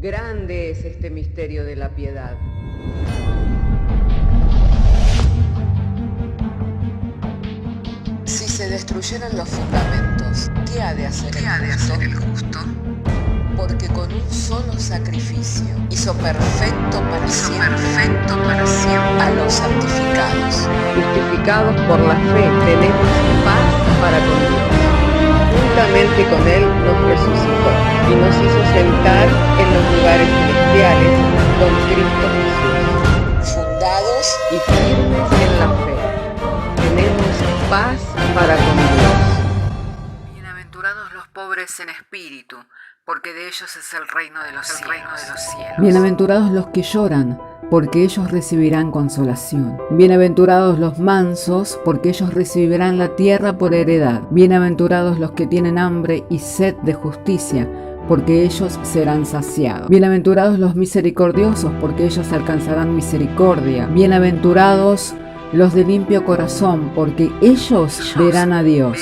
Grande es este misterio de la piedad. Si se destruyeran los fundamentos, ¿qué ha de hacer el justo? Porque con un solo sacrificio hizo perfecto para siempre a los santificados. Justificados por la fe, tenemos paz para con Dios. Juntamente con Él nos resucitó y nos hizo sentar en los lugares celestiales con Cristo Jesús. Fundados y firmes en la fe, tenemos paz para con Dios. Bienaventurados los pobres en espíritu, porque de ellos es el reino de los cielos. Bienaventurados los que lloran, porque ellos recibirán consolación. Bienaventurados los mansos, porque ellos recibirán la tierra por heredad. Bienaventurados los que tienen hambre y sed de justicia, porque ellos serán saciados. Bienaventurados los misericordiosos, porque ellos alcanzarán misericordia. Bienaventurados los de limpio corazón, porque ellos verán a Dios.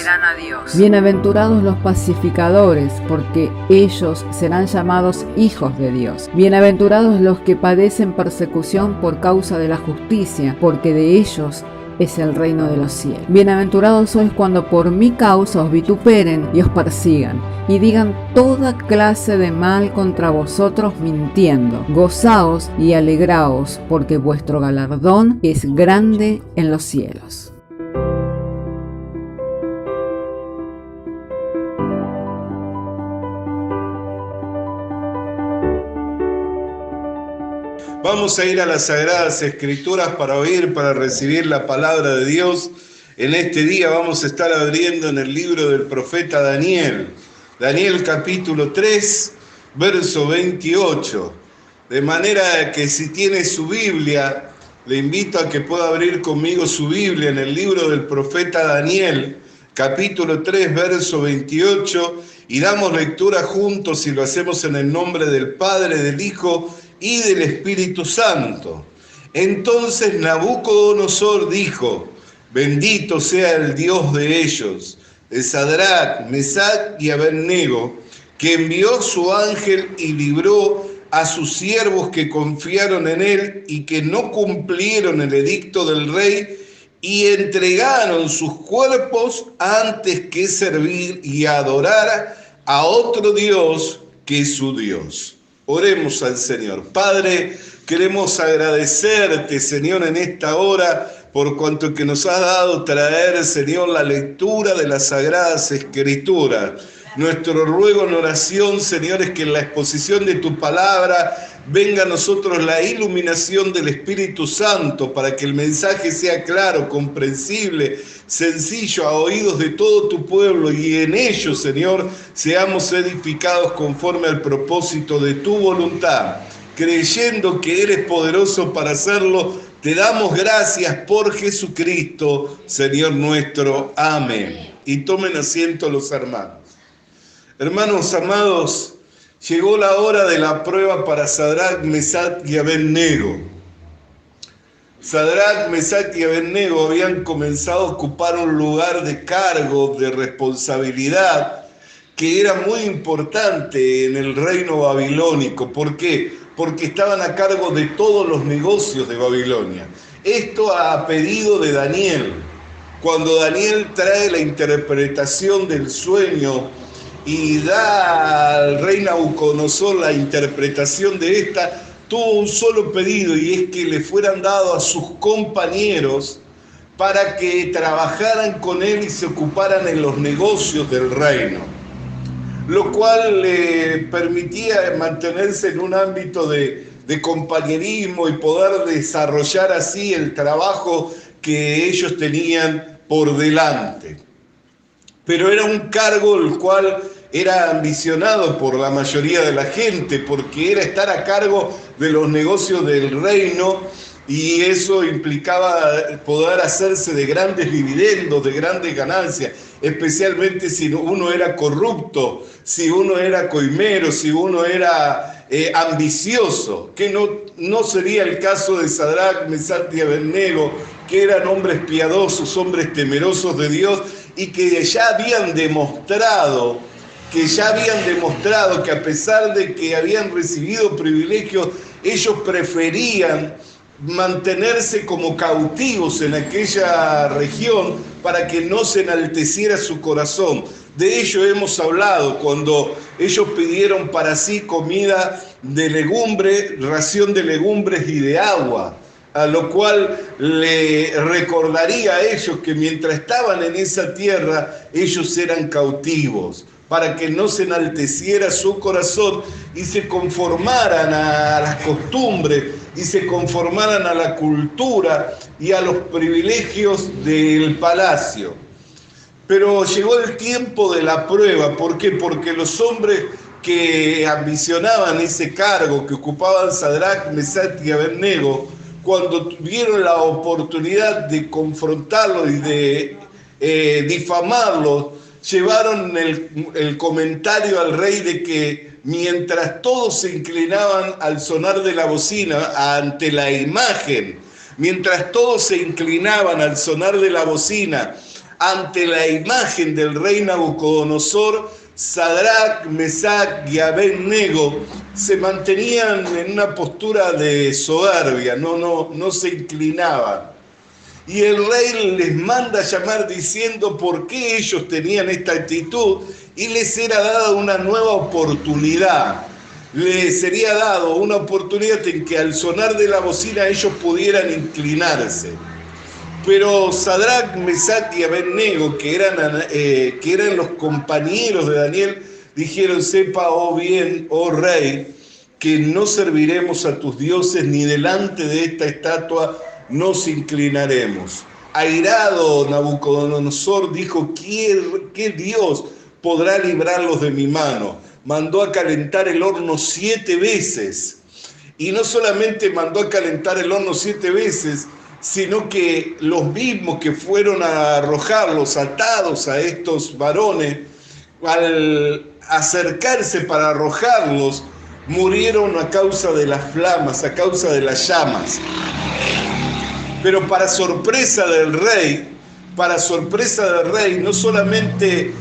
Bienaventurados los pacificadores, porque ellos serán llamados hijos de Dios. Bienaventurados los que padecen persecución por causa de la justicia, porque de ellos es el reino de los cielos. Bienaventurados sois cuando por mi causa os vituperen y os persigan, y digan toda clase de mal contra vosotros mintiendo. Gozaos y alegraos, porque vuestro galardón es grande en los cielos. Vamos a ir a las Sagradas Escrituras para oír, para recibir la palabra de Dios. En este día vamos a estar abriendo en el libro del profeta Daniel. Daniel capítulo 3, verso 28. De manera que si tiene su Biblia, le invito a que pueda abrir conmigo su Biblia en el libro del profeta Daniel, capítulo 3, verso 28. Y damos lectura juntos y lo hacemos en el nombre del Padre, del Hijo y del Espíritu Santo. Entonces Nabucodonosor dijo: bendito sea el Dios de ellos, de Sadrach, Mesach y Abednego, que envió su ángel y libró a sus siervos que confiaron en él y que no cumplieron el edicto del rey y entregaron sus cuerpos antes que servir y adorar a otro Dios que su Dios. Oremos al Señor. Padre, queremos agradecerte, Señor, en esta hora por cuanto que nos has dado traer, Señor, la lectura de las Sagradas Escrituras. Nuestro ruego en oración, Señor, es que en la exposición de tu palabra venga a nosotros la iluminación del Espíritu Santo para que el mensaje sea claro, comprensible, sencillo a oídos de todo tu pueblo y en ello, Señor, seamos edificados conforme al propósito de tu voluntad. Creyendo que eres poderoso para hacerlo, te damos gracias por Jesucristo, Señor nuestro. Amén. Y tomen asiento los hermanos. Hermanos amados, llegó la hora de la prueba para Sadrach, Mesach y Abednego. Sadrach, Mesach y Abednego habían comenzado a ocupar un lugar de cargo, de responsabilidad, que era muy importante en el reino babilónico. ¿Por qué? Porque estaban a cargo de todos los negocios de Babilonia. Esto a pedido de Daniel. Cuando Daniel trae la interpretación del sueño y da al rey Nabucodonosor la interpretación de esta, tuvo un solo pedido, y es que le fueran dados a sus compañeros para que trabajaran con él y se ocuparan en los negocios del reino, lo cual le permitía mantenerse en un ámbito de compañerismo y poder desarrollar así el trabajo que ellos tenían por delante. Pero era un cargo el cual era ambicionado por la mayoría de la gente, porque era estar a cargo de los negocios del reino, y eso implicaba poder hacerse de grandes dividendos, de grandes ganancias, especialmente si uno era corrupto, si uno era coimero, si uno era ambicioso, que no sería el caso de Sadrach, Mesach y Abednego, que eran hombres piadosos, hombres temerosos de Dios, y que ya habían demostrado que ya habían demostrado que a pesar de que habían recibido privilegios, ellos preferían mantenerse como cautivos en aquella región para que no se enalteciera su corazón. De ello hemos hablado cuando ellos pidieron para sí comida de legumbre, ración de legumbres y de agua, a lo cual le recordaría a ellos que mientras estaban en esa tierra, ellos eran cautivos, para que no se enalteciera su corazón y se conformaran a las costumbres y se conformaran a la cultura y a los privilegios del palacio. Pero llegó el tiempo de la prueba. ¿Por qué? Porque los hombres que ambicionaban ese cargo, que ocupaban Sadrach, Mesach y Abednego, cuando tuvieron la oportunidad de confrontarlos y de difamarlos, llevaron el comentario al rey de que mientras todos se inclinaban al sonar de la bocina ante la imagen, mientras todos se inclinaban al sonar de la bocina ante la imagen del rey Nabucodonosor, Sadrach, Mesach y Abednego se mantenían en una postura de soberbia, no se inclinaban. Y el rey les manda llamar diciendo por qué ellos tenían esta actitud y les era dada una nueva oportunidad. Les sería dado una oportunidad en que al sonar de la bocina ellos pudieran inclinarse. Pero Sadrach, Mesach y Abednego, que eran los compañeros de Daniel, dijeron: sepa, oh bien, oh rey, que no serviremos a tus dioses ni delante de esta estatua nos inclinaremos. Airado Nabucodonosor dijo: ¿qué Dios podrá librarlos de mi mano? Mandó a calentar el horno 7 veces. Y no solamente mandó a calentar el horno 7 veces, sino que los mismos que fueron a arrojarlos atados a estos varones, al acercarse para arrojarlos, murieron a causa de las flamas, a causa de las llamas. Pero para sorpresa del rey, no solamente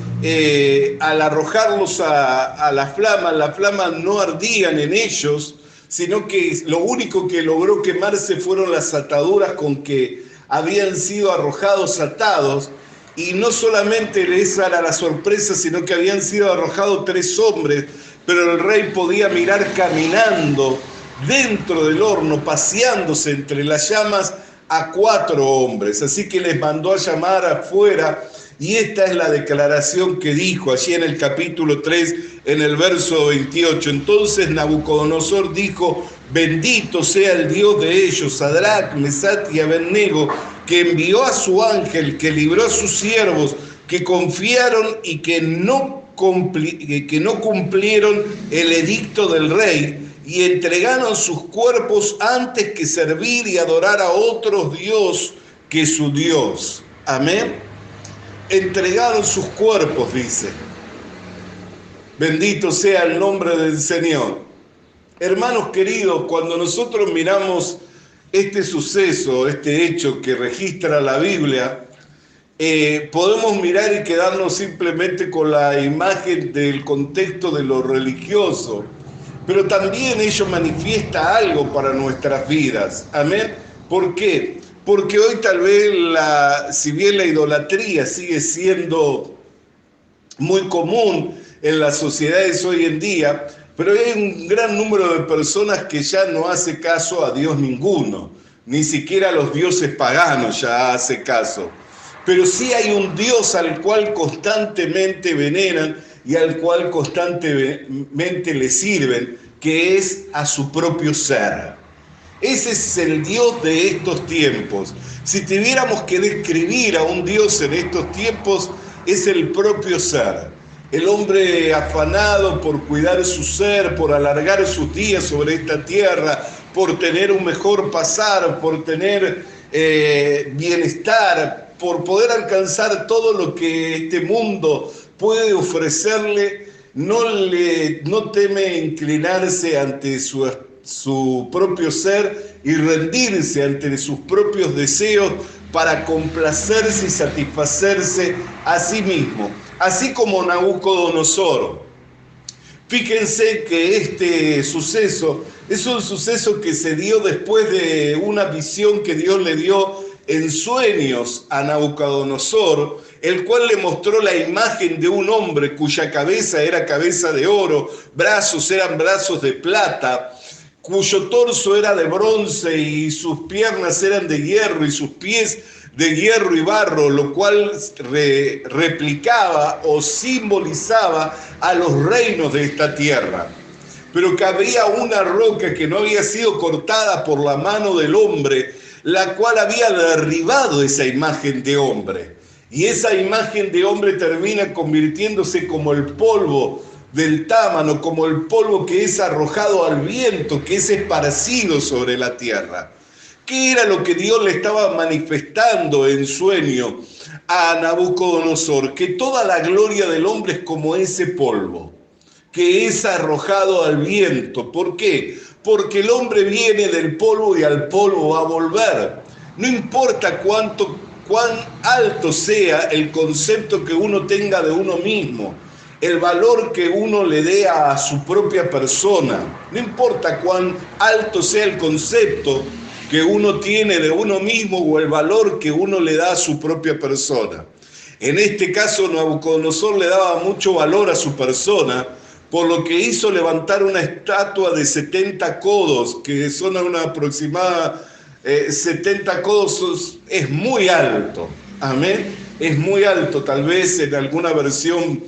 al arrojarlos a las flamas no ardían en ellos, sino que lo único que logró quemarse fueron las ataduras con que habían sido arrojados atados. Y no solamente esa era la sorpresa, sino que habían sido arrojados 3 hombres, pero el rey podía mirar caminando dentro del horno, paseándose entre las llamas, a 4 hombres. Así que les mandó a llamar afuera, y esta es la declaración que dijo allí en el capítulo 3, en el verso 28. Entonces Nabucodonosor dijo: bendito sea el Dios de ellos, Sadrach, Mesach y Abednego, que envió a su ángel, que libró a sus siervos, que confiaron y que no cumplieron el edicto del rey, y entregaron sus cuerpos antes que servir y adorar a otro Dios que su Dios. Amén. Entregaron sus cuerpos, dice. Bendito sea el nombre del Señor. Hermanos queridos, cuando nosotros miramos este suceso, este hecho que registra la Biblia, podemos mirar y quedarnos simplemente con la imagen del contexto de lo religioso, pero también ello manifiesta algo para nuestras vidas. Amén. ¿Por qué? Porque hoy tal vez, si bien la idolatría sigue siendo muy común en las sociedades hoy en día, pero hay un gran número de personas que ya no hace caso a Dios ninguno, ni siquiera a los dioses paganos ya hace caso. Pero sí hay un Dios al cual constantemente veneran y al cual constantemente le sirven, que es a su propio ser. Ese es el Dios de estos tiempos. Si tuviéramos que describir a un Dios en estos tiempos, es el propio ser. El hombre afanado por cuidar su ser, por alargar sus días sobre esta tierra, por tener un mejor pasar, por tener bienestar, por poder alcanzar todo lo que este mundo puede ofrecerle, no teme inclinarse ante su propio ser y rendirse ante sus propios deseos para complacerse y satisfacerse a sí mismo. así como Nabucodonosor. Fíjense que este suceso es un suceso que se dio después de una visión que Dios le dio en sueños a Nabucodonosor, el cual le mostró la imagen de un hombre cuya cabeza era cabeza de oro, brazos eran brazos de plata, cuyo torso era de bronce y sus piernas eran de hierro y sus pies de hierro y barro, lo cual replicaba o simbolizaba a los reinos de esta tierra. Pero que había una roca que no había sido cortada por la mano del hombre, la cual había derribado esa imagen de hombre. Y esa imagen de hombre termina convirtiéndose como el polvo del Támano, como el polvo que es arrojado al viento, que es esparcido sobre la tierra. ¿Qué era lo que Dios le estaba manifestando en sueño a Nabucodonosor? Que toda la gloria del hombre es como ese polvo, que es arrojado al viento. ¿Por qué? Porque el hombre viene del polvo y al polvo va a volver. No importa cuán alto sea el concepto que uno tenga de uno mismo, el valor que uno le dé a su propia persona, no importa cuán alto sea el concepto que uno tiene de uno mismo o el valor que uno le da a su propia persona. En este caso, Nabucodonosor le daba mucho valor a su persona, por lo que hizo levantar una estatua de 70 codos, que son una aproximada 70 codos, es muy alto, amén, es muy alto. Tal vez en alguna versión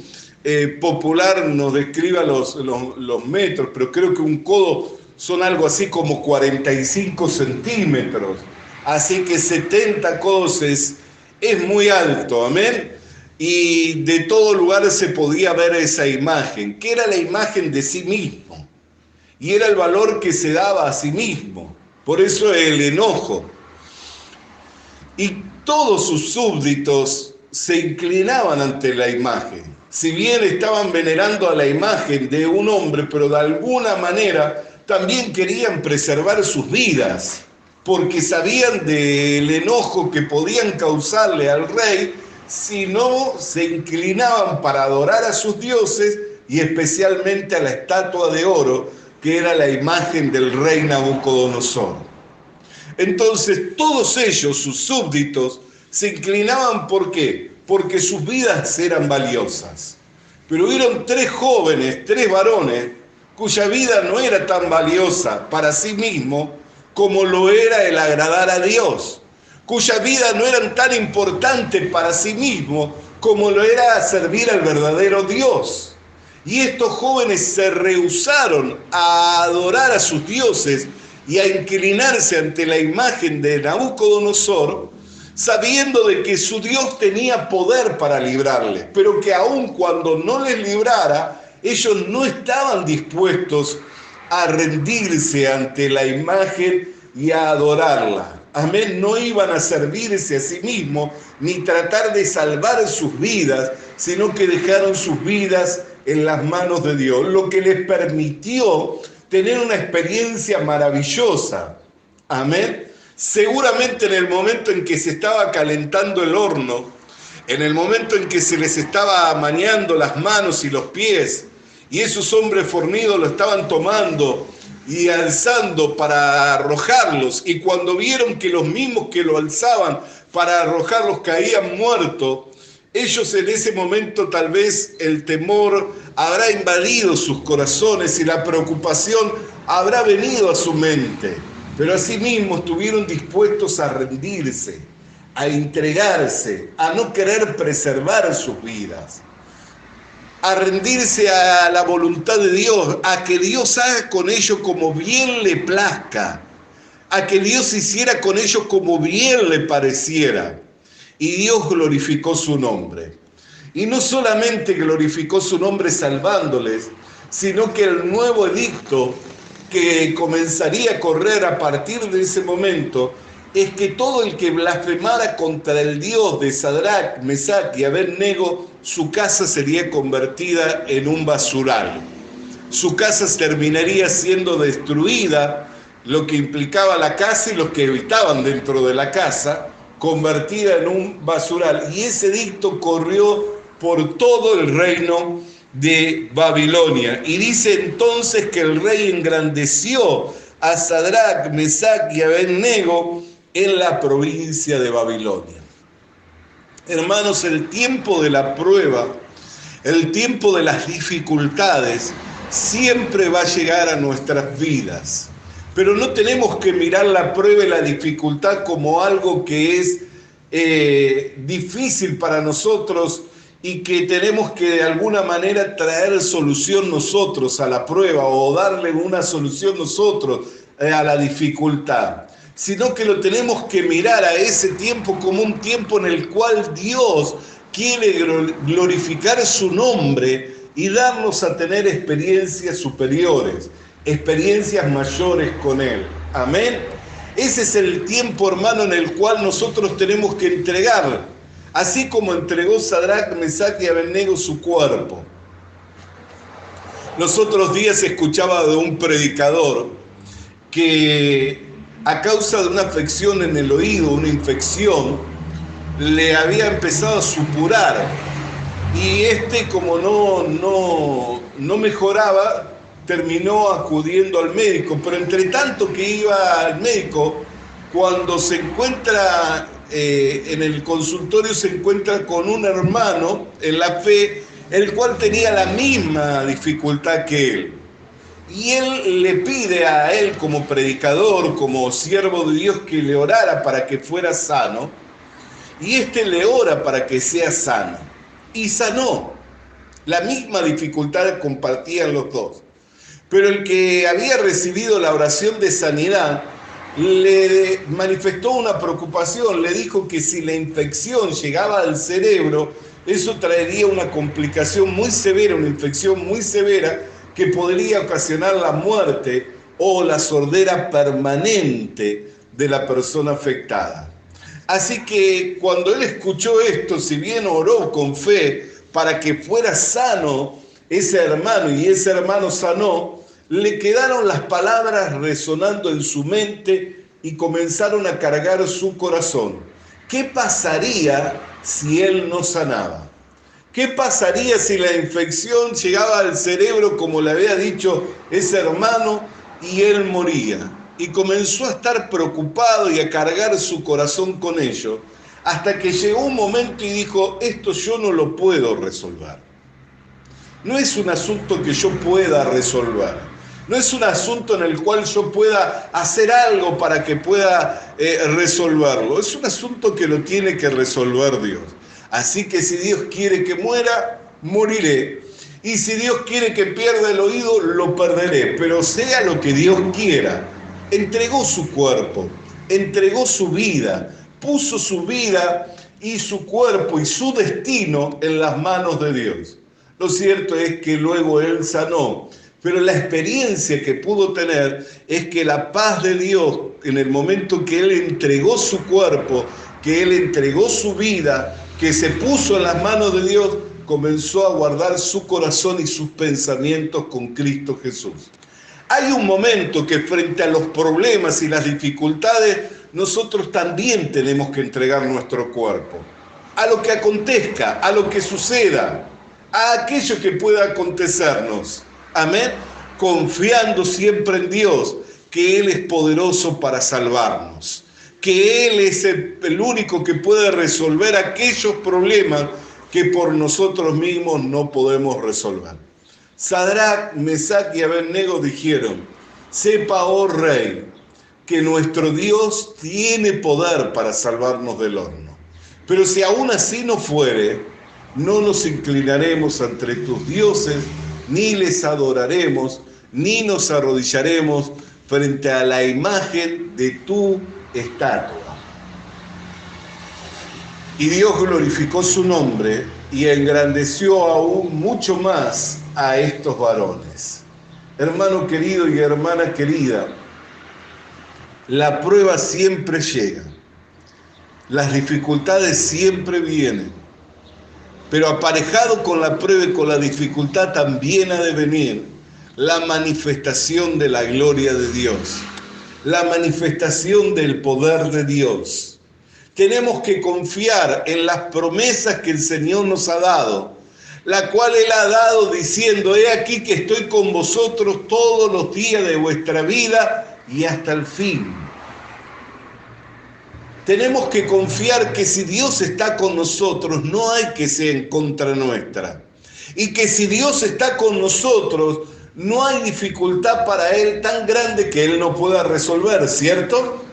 popular nos describa los metros, pero creo que un codo son algo así como 45 centímetros, así que 70 codos es muy alto, amén. Y de todo lugar se podía ver esa imagen, que era la imagen de sí mismo, y era el valor que se daba a sí mismo, por eso el enojo. Y todos sus súbditos se inclinaban ante la imagen, si bien estaban venerando a la imagen de un hombre, pero de alguna manera también querían preservar sus vidas, porque sabían del enojo que podían causarle al rey si no se inclinaban para adorar a sus dioses y especialmente a la estatua de oro, que era la imagen del rey Nabucodonosor. Entonces todos ellos, sus súbditos, se inclinaban, ¿por qué? Porque sus vidas eran valiosas. Pero hubieron 3 jóvenes, 3 varones, cuya vida no era tan valiosa para sí mismo como lo era el agradar a Dios, cuya vida no eran tan importante para sí mismo como lo era servir al verdadero Dios. Y estos jóvenes se rehusaron a adorar a sus dioses y a inclinarse ante la imagen de Nabucodonosor, sabiendo de que su Dios tenía poder para librarles, pero que aun cuando no les librara, ellos no estaban dispuestos a rendirse ante la imagen y a adorarla. Amén, no iban a servirse a sí mismos ni tratar de salvar sus vidas, sino que dejaron sus vidas en las manos de Dios, lo que les permitió tener una experiencia maravillosa. Amén. Seguramente en el momento en que se estaba calentando el horno, en el momento en que se les estaba amañando las manos y los pies, y esos hombres fornidos lo estaban tomando y alzando para arrojarlos, y cuando vieron que los mismos que lo alzaban para arrojarlos caían muertos, ellos en ese momento tal vez el temor habrá invadido sus corazones y la preocupación habrá venido a su mente, pero asimismo estuvieron dispuestos a rendirse, a entregarse, a no querer preservar sus vidas, a rendirse a la voluntad de Dios, a que Dios haga con ellos como bien le plazca, a que Dios hiciera con ellos como bien le pareciera. Y Dios glorificó su nombre. Y no solamente glorificó su nombre salvándoles, sino que el nuevo edicto que comenzaría a correr a partir de ese momento es que todo el que blasfemara contra el Dios de Sadrach, Mesach y Abednego, su casa sería convertida en un basural. Su casa terminaría siendo destruida, lo que implicaba la casa y los que habitaban dentro de la casa, convertida en un basural. Y ese edicto corrió por todo el reino de Babilonia. Y dice entonces que el rey engrandeció a Sadrach, Mesach y Abednego en la provincia de Babilonia. Hermanos, el tiempo de la prueba, el tiempo de las dificultades, siempre va a llegar a nuestras vidas. Pero no tenemos que mirar la prueba y la dificultad como algo que es difícil para nosotros y que tenemos que de alguna manera traer solución nosotros a la prueba o darle una solución nosotros a la dificultad, sino que lo tenemos que mirar a ese tiempo como un tiempo en el cual Dios quiere glorificar su nombre y darnos a tener experiencias superiores, experiencias mayores con Él. Amén. Ese es el tiempo, hermano, en el cual nosotros tenemos que entregar, así como entregó Sadrach, Mesach y Abednego su cuerpo. Los otros días escuchaba de un predicador que a causa de una afección en el oído, una infección, le había empezado a supurar. Y como no mejoraba, terminó acudiendo al médico. Pero entre tanto que iba al médico, cuando se encuentra en el consultorio, se encuentra con un hermano en la fe, el cual tenía la misma dificultad que él. Y él le pide a él como predicador, como siervo de Dios, que le orara para que fuera sano. Y le ora para que sea sano. Y sanó. La misma dificultad compartían los dos. Pero el que había recibido la oración de sanidad le manifestó una preocupación. Le dijo que si la infección llegaba al cerebro, eso traería una complicación muy severa, una infección muy severa, que podría ocasionar la muerte o la sordera permanente de la persona afectada. Así que cuando él escuchó esto, si bien oró con fe para que fuera sano ese hermano y ese hermano sanó, le quedaron las palabras resonando en su mente y comenzaron a cargar su corazón. ¿Qué pasaría si él no sanaba? ¿Qué pasaría si la infección llegaba al cerebro, como le había dicho ese hermano, y él moría? Y comenzó a estar preocupado y a cargar su corazón con ello, hasta que llegó un momento y dijo, esto yo no lo puedo resolver. No es un asunto que yo pueda resolver. No es un asunto en el cual yo pueda hacer algo para que pueda resolverlo. Es un asunto que lo tiene que resolver Dios. Así que si Dios quiere que muera, moriré. Y si Dios quiere que pierda el oído, lo perderé. Pero sea lo que Dios quiera. Entregó su cuerpo, entregó su vida, puso su vida y su cuerpo y su destino en las manos de Dios. Lo cierto es que luego él sanó, pero la experiencia que pudo tener es que la paz de Dios, en el momento que él entregó su cuerpo, que él entregó su vida, que se puso en las manos de Dios, comenzó a guardar su corazón y sus pensamientos con Cristo Jesús. Hay un momento que frente a los problemas y las dificultades, nosotros también tenemos que entregar nuestro cuerpo. A lo que acontezca, a lo que suceda, a aquello que pueda acontecernos. Amén. Confiando siempre en Dios, que Él es poderoso para salvarnos. Que Él es el único que puede resolver aquellos problemas que por nosotros mismos no podemos resolver. Sadrach, Mesach y Abednego dijeron, sepa, oh rey, que nuestro Dios tiene poder para salvarnos del horno. Pero si aún así no fuere, no nos inclinaremos ante tus dioses, ni les adoraremos, ni nos arrodillaremos frente a la imagen de tu estatua. Y Dios glorificó su nombre y engrandeció aún mucho más a estos varones. Hermano querido y hermana querida, la prueba siempre llega, las dificultades siempre vienen, pero aparejado con la prueba y con la dificultad también ha de venir la manifestación de la gloria de Dios, la manifestación del poder de Dios. Tenemos que confiar en las promesas que el Señor nos ha dado la cual Él ha dado diciendo, he aquí que estoy con vosotros todos los días de vuestra vida y hasta el fin. Tenemos que confiar que si Dios está con nosotros, no hay que ser en contra nuestra. Y que si Dios está con nosotros, no hay dificultad para Él tan grande que Él no pueda resolver, ¿cierto?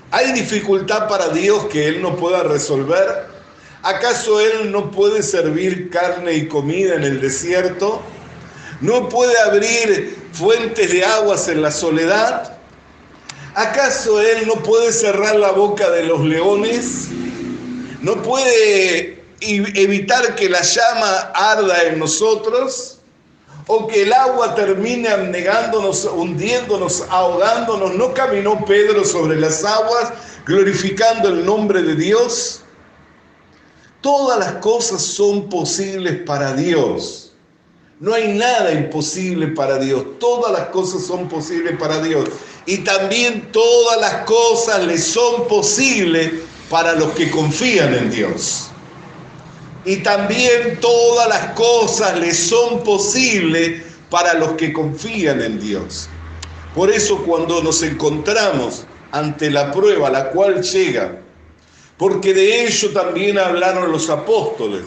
¿Hay dificultad para Dios que Él no pueda resolver? ¿Acaso Él no puede servir carne y comida en el desierto? ¿No puede abrir fuentes de aguas en la soledad? ¿Acaso Él no puede cerrar la boca de los leones? ¿No puede evitar que la llama arda en nosotros? ¿O que el agua termine anegándonos, hundiéndonos, ahogándonos? ¿No caminó Pedro sobre las aguas glorificando el nombre de Dios? Todas las cosas son posibles para Dios. No hay nada imposible para Dios. Todas las cosas son posibles para Dios. Y también todas las cosas le son posibles para los que confían en Dios. Y también todas las cosas le son posibles para los que confían en Dios. Por eso cuando nos encontramos ante la prueba, la cual llega, porque de ello también hablaron los apóstoles,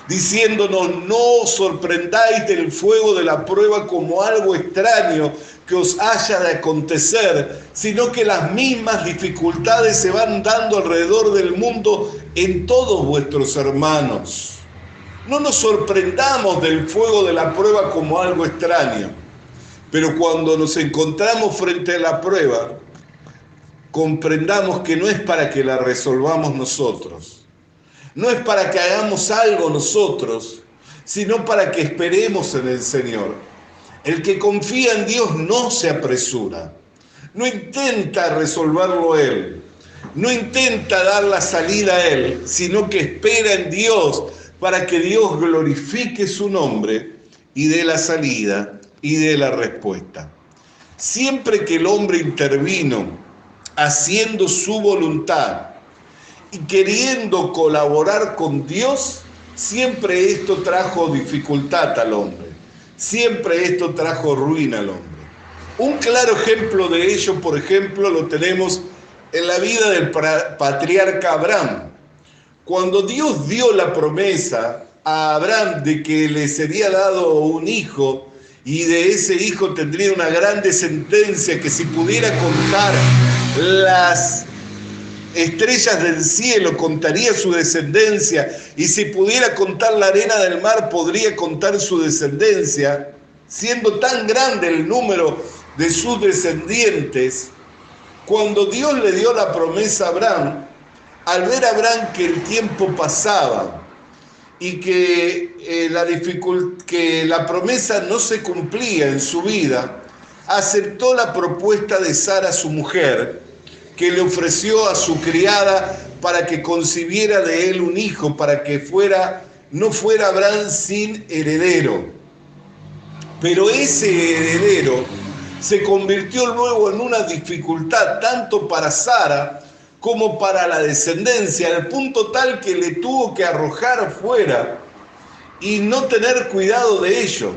diciéndonos, no os sorprendáis del fuego de la prueba como algo extraño que os haya de acontecer, sino que las mismas dificultades se van dando alrededor del mundo en todos vuestros hermanos. No nos sorprendamos del fuego de la prueba como algo extraño, pero cuando nos encontramos frente a la prueba, comprendamos que no es para que la resolvamos nosotros. No es para que hagamos algo nosotros, sino para que esperemos en el Señor. El que confía en Dios no se apresura, no intenta resolverlo Él, no intenta dar la salida a Él, sino que espera en Dios para que Dios glorifique su nombre y dé la salida y dé la respuesta. Siempre que el hombre intervino haciendo su voluntad, y queriendo colaborar con Dios, siempre esto trajo dificultad al hombre. Siempre esto trajo ruina al hombre. Un claro ejemplo de ello, por ejemplo, lo tenemos en la vida del patriarca Abraham. Cuando Dios dio la promesa a Abraham de que le sería dado un hijo y de ese hijo tendría una gran descendencia que si pudiera contar las estrellas del cielo, contaría su descendencia, y si pudiera contar la arena del mar, podría contar su descendencia, siendo tan grande el número de sus descendientes. Cuando Dios le dio la promesa a Abraham, al ver a Abraham que el tiempo pasaba y que la promesa no se cumplía en su vida, aceptó la propuesta de Sara, su mujer, que le ofreció a su criada para que concibiera de él un hijo, para que no fuera Abraham sin heredero. Pero ese heredero se convirtió luego en una dificultad tanto para Sara como para la descendencia, al punto tal que le tuvo que arrojar fuera y no tener cuidado de ello.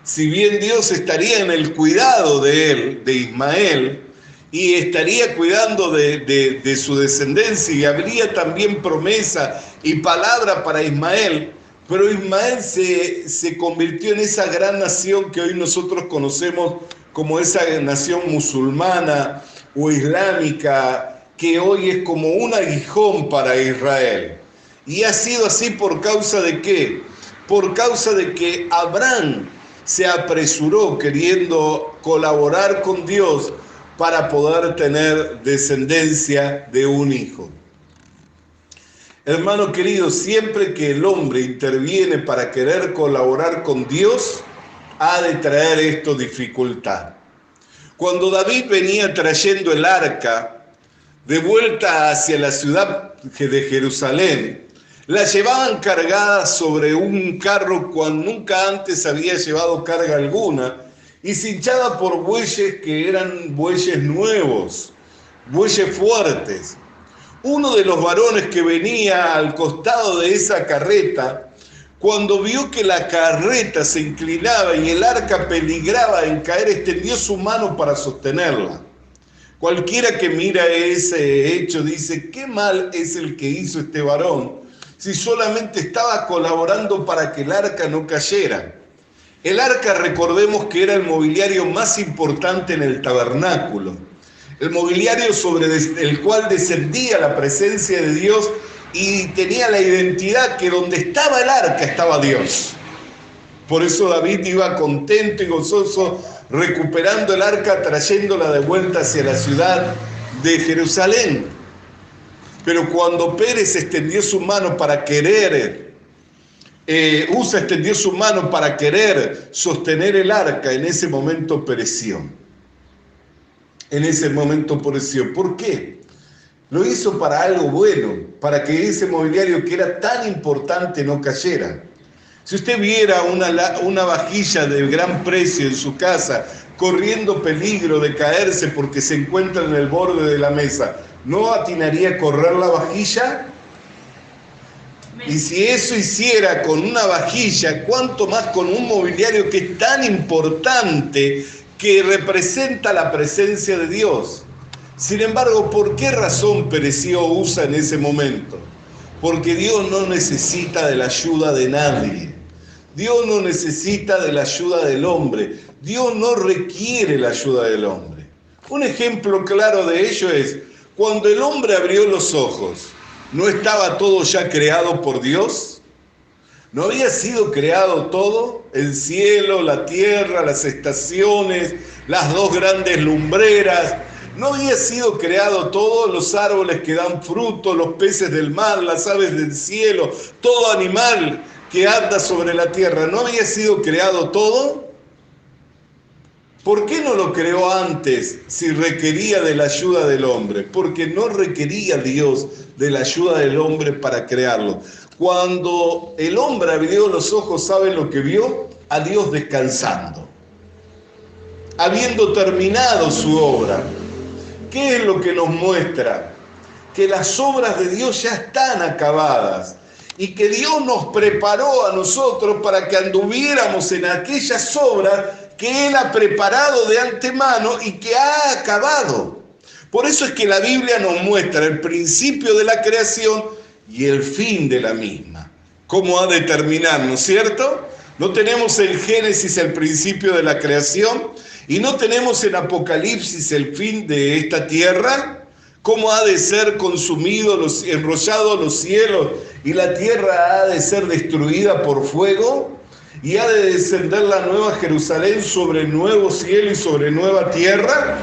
Si bien Dios estaría en el cuidado de él, de Ismael, y estaría cuidando de su descendencia, y habría también promesa y palabra para Ismael, pero Ismael se convirtió en esa gran nación que hoy nosotros conocemos como esa nación musulmana o islámica, que hoy es como un aguijón para Israel. Y ha sido así ¿por causa de qué? Por causa de que Abraham se apresuró queriendo colaborar con Dios para poder tener descendencia de un hijo. Hermano querido, siempre que el hombre interviene para querer colaborar con Dios, ha de traer esto dificultad. Cuando David venía trayendo el arca de vuelta hacia la ciudad de Jerusalén, la llevaban cargada sobre un carro cuando nunca antes había llevado carga alguna, y cinchada por bueyes que eran bueyes nuevos, bueyes fuertes. Uno de los varones que venía al costado de esa carreta, cuando vio que la carreta se inclinaba y el arca peligraba en caer, extendió su mano para sostenerla. Cualquiera que mira ese hecho dice, qué mal es el que hizo este varón, si solamente estaba colaborando para que el arca no cayera. El arca, recordemos que era el mobiliario más importante en el tabernáculo, el mobiliario sobre el cual descendía la presencia de Dios y tenía la identidad que donde estaba el arca estaba Dios. Por eso David iba contento y gozoso recuperando el arca, trayéndola de vuelta hacia la ciudad de Jerusalén. Pero cuando Pérez extendió su mano para querer, Usa extendió su mano para querer sostener el arca, en ese momento pereció. En ese momento pereció. ¿Por qué? Lo hizo para algo bueno, para que ese mobiliario que era tan importante no cayera. Si usted viera una vajilla de gran precio en su casa, corriendo peligro de caerse porque se encuentra en el borde de la mesa, ¿no atinaría a correr la vajilla? Y si eso hiciera con una vajilla, ¿cuánto más con un mobiliario que es tan importante, que representa la presencia de Dios? Sin embargo, ¿por qué razón pereció Usa en ese momento? Porque Dios no necesita de la ayuda de nadie. Dios no necesita de la ayuda del hombre. Dios no requiere la ayuda del hombre. Un ejemplo claro de ello es cuando el hombre abrió los ojos. ¿No estaba todo ya creado por Dios? ¿No había sido creado todo? El cielo, la tierra, las estaciones, las dos grandes lumbreras. ¿No había sido creado todo? Los árboles que dan fruto, los peces del mar, las aves del cielo, todo animal que anda sobre la tierra. ¿No había sido creado todo? ¿Por qué no lo creó antes si requería de la ayuda del hombre? Porque no requería Dios de la ayuda del hombre para crearlo. Cuando el hombre abrió los ojos, ¿saben lo que vio? A Dios descansando, habiendo terminado su obra. ¿Qué es lo que nos muestra? Que las obras de Dios ya están acabadas y que Dios nos preparó a nosotros para que anduviéramos en aquellas obras que Él ha preparado de antemano y que ha acabado. Por eso es que la Biblia nos muestra el principio de la creación y el fin de la misma. ¿Cómo ha de terminar, no es cierto? No tenemos en Génesis el principio de la creación y no tenemos en Apocalipsis el fin de esta tierra. ¿Cómo ha de ser consumido, enrollado los cielos y la tierra ha de ser destruida por fuego? Y ha de descender la nueva Jerusalén sobre el nuevo cielo y sobre nueva tierra.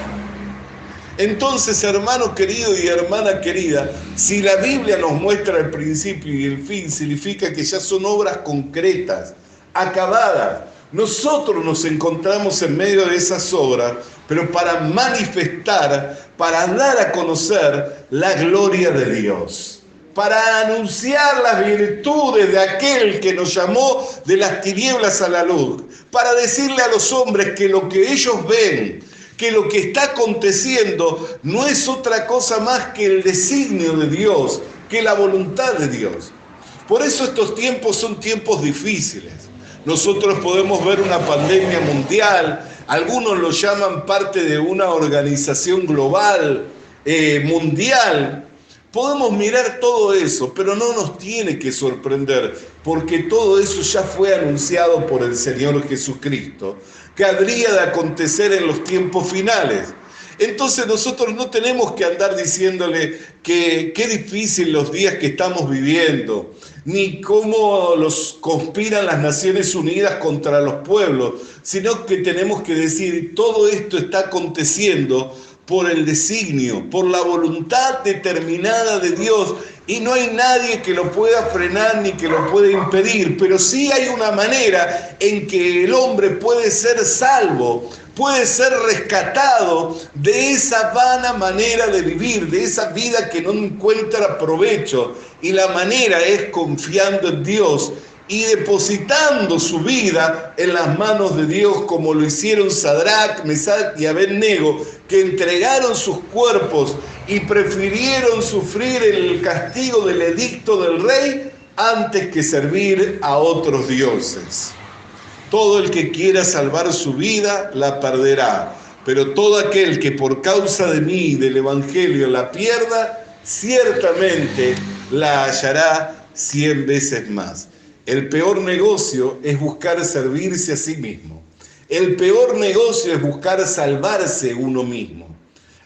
Entonces, hermano querido y hermana querida, si la Biblia nos muestra el principio y el fin, significa que ya son obras concretas, acabadas. Nosotros nos encontramos en medio de esas obras, pero para manifestar, para dar a conocer la gloria de Dios, para anunciar las virtudes de aquel que nos llamó de las tinieblas a la luz, para decirle a los hombres que lo que ellos ven, que lo que está aconteciendo no es otra cosa más que el designio de Dios, que la voluntad de Dios. Por eso estos tiempos son tiempos difíciles. Nosotros podemos ver una pandemia mundial, algunos lo llaman parte de una organización global, mundial. Podemos mirar todo eso, pero no nos tiene que sorprender, porque todo eso ya fue anunciado por el Señor Jesucristo, que habría de acontecer en los tiempos finales. Entonces nosotros no tenemos que andar diciéndole que qué difícil los días que estamos viviendo, ni cómo los conspiran las Naciones Unidas contra los pueblos, sino que tenemos que decir, todo esto está aconteciendo por el designio, por la voluntad determinada de Dios, y no hay nadie que lo pueda frenar ni que lo pueda impedir, pero sí hay una manera en que el hombre puede ser salvo, puede ser rescatado de esa vana manera de vivir, de esa vida que no encuentra provecho, y la manera es confiando en Dios y depositando su vida en las manos de Dios, como lo hicieron Sadrach, Mesach y Abednego, que entregaron sus cuerpos y prefirieron sufrir el castigo del edicto del rey antes que servir a otros dioses. Todo el que quiera salvar su vida la perderá, pero todo aquel que por causa de mí y del Evangelio la pierda, ciertamente la hallará 100 veces más. El peor negocio es buscar servirse a sí mismo. El peor negocio es buscar salvarse uno mismo.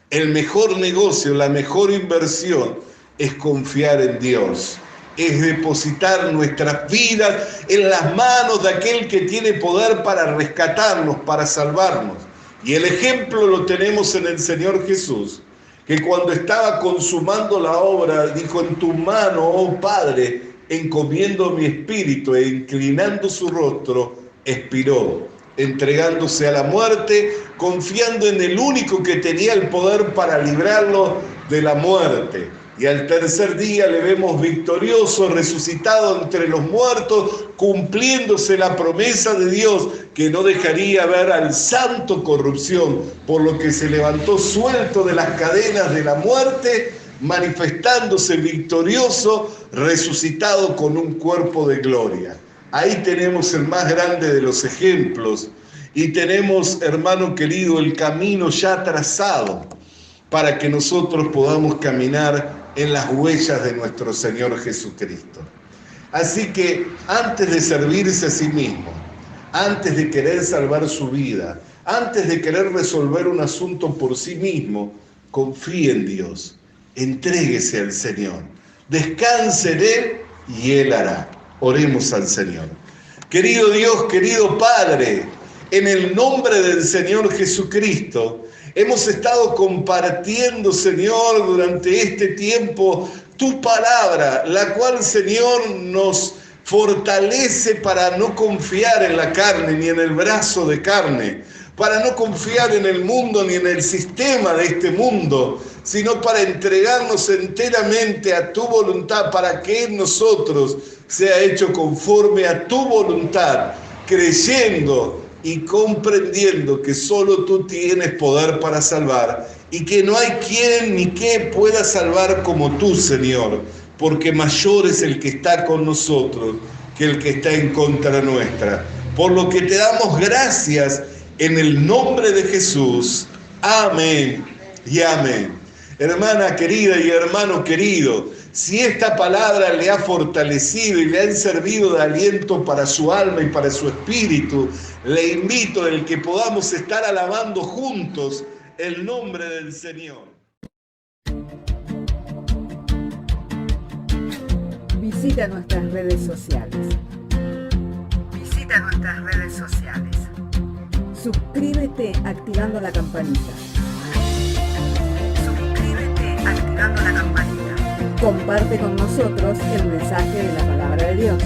El mejor negocio, la mejor inversión es confiar en Dios. Es depositar nuestras vidas en las manos de aquel que tiene poder para rescatarnos, para salvarnos. Y el ejemplo lo tenemos en el Señor Jesús, que cuando estaba consumando la obra, dijo: en tu mano, oh Padre, encomiendo mi espíritu, e inclinando su rostro, expiró, entregándose a la muerte, confiando en el único que tenía el poder para librarlo de la muerte. Y al tercer día le vemos victorioso, resucitado entre los muertos, cumpliéndose la promesa de Dios que no dejaría ver al santo corrupción, por lo que se levantó suelto de las cadenas de la muerte, manifestándose victorioso, resucitado con un cuerpo de gloria. Ahí tenemos el más grande de los ejemplos y tenemos, hermano querido, el camino ya trazado para que nosotros podamos caminar en las huellas de nuestro Señor Jesucristo. Así que antes de servirse a sí mismo, antes de querer salvar su vida, antes de querer resolver un asunto por sí mismo, confíe en Dios, entréguese al Señor, descanse en Él y Él hará. Oremos al Señor. Querido Dios, querido Padre, en el nombre del Señor Jesucristo, hemos estado compartiendo, Señor, durante este tiempo tu palabra, la cual, Señor, nos fortalece para no confiar en la carne ni en el brazo de carne, para no confiar en el mundo ni en el sistema de este mundo, sino para entregarnos enteramente a tu voluntad, para que en nosotros sea hecho conforme a tu voluntad, creyendo y comprendiendo que solo tú tienes poder para salvar y que no hay quien ni qué pueda salvar como tú, Señor, porque mayor es el que está con nosotros que el que está en contra nuestra. Por lo que te damos gracias en el nombre de Jesús. Amén y amén. Hermana querida y hermano querido, si esta palabra le ha fortalecido y le ha servido de aliento para su alma y para su espíritu, le invito a que podamos estar alabando juntos el nombre del Señor. Visita nuestras redes sociales. Visita nuestras redes sociales. Suscríbete activando la campanita. Suscríbete activando la campanita. Comparte con nosotros el mensaje de la palabra de Dios.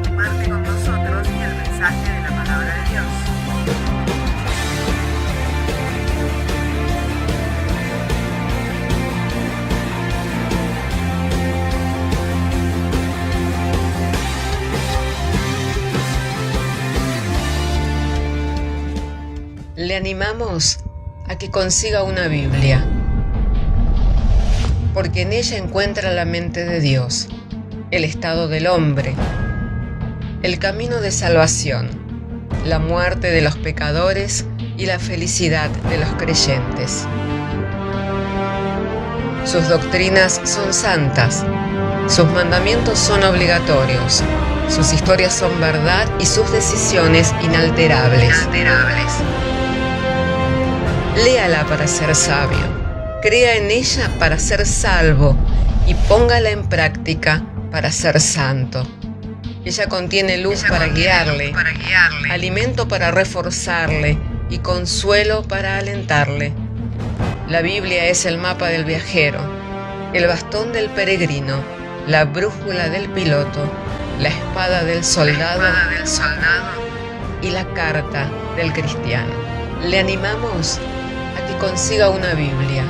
Comparte con nosotros el mensaje de la palabra de Dios. Le animamos a que consiga una Biblia, porque en ella encuentra la mente de Dios, el estado del hombre, el camino de salvación, la muerte de los pecadores y la felicidad de los creyentes. Sus doctrinas son santas, sus mandamientos son obligatorios, sus historias son verdad y sus decisiones inalterables. Léala para ser sabio, crea en ella para ser salvo y póngala en práctica para ser santo. Ella contiene luz para guiarle, alimento para reforzarle y consuelo para alentarle. La Biblia es el mapa del viajero, el bastón del peregrino, la brújula del piloto, la espada del soldado y la carta del cristiano. Le animamos a que consiga una Biblia,